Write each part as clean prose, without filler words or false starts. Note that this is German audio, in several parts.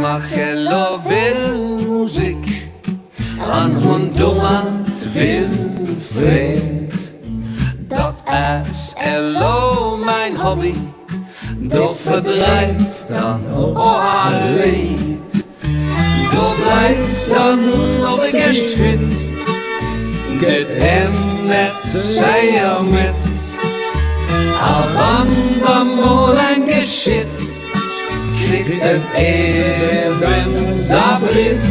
mache will Musik an hun dummert Wilfried. Dat is mein Hobby, doch verdreht dann ein Lied. Du bleibst dann noch ein Gast fit, geht net sehr mit. Aber wann mal ein Geschitt, kriegt eben da Brit.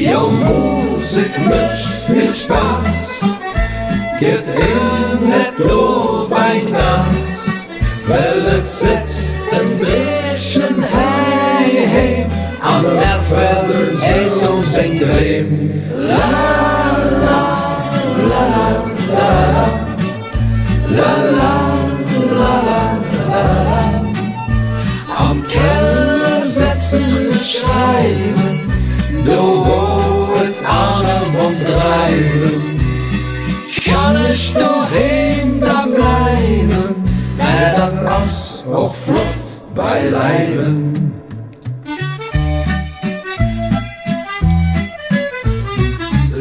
Jo, Musik mischt viel Spaß, geht net nur bei Nas, weil es sitzt ein Dreschen, hey, hey, an der Feld, es uns ein Dream. La, la, la, la, la, la, la, la, la. Am Keller setzen sie schreiben, du holt Arm und treiben. Kann ich daheim da bleiben, das auch flott beileiben.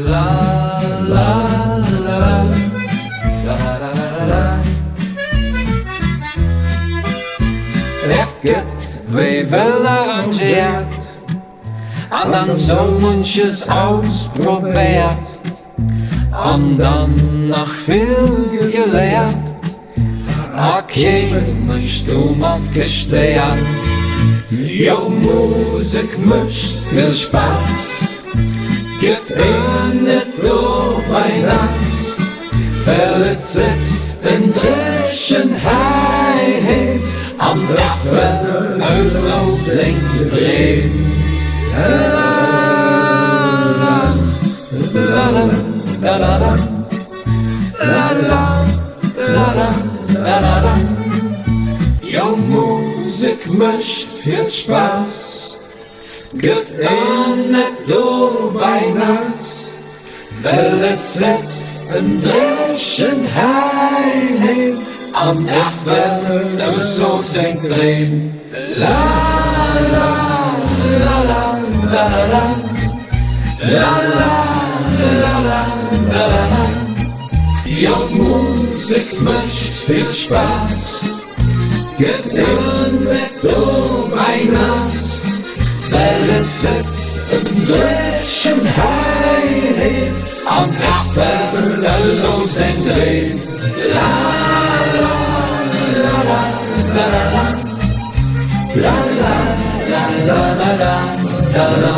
La la la la la la la la. Het geht wie wel arrangiert, en dan zo manches ausprobiert, en dan nog veel geleerd. Okay, Mensch, du mag gestehen, jo, Musik mischt viel Spaß, geht net nur bei Nass, weil es sitzt in Dreschen, hey, hey, am Dachfeld, also singt drehen. La la la la la la la la la la. Jo, Musik mischt viel Spaß, geht net nur bei Nass, weil es sitzt ein Dreschen, hey, hey, am Dachfeld, so singt drehen. La la la la la la la la la la la. Jo, Musik mischt viel Spaß, geht net nur bei Nass, weil es sitzt ein Dreschen, hey, hey, am Dachfeld, so singt drehen. La la la la la la la la la la la la la.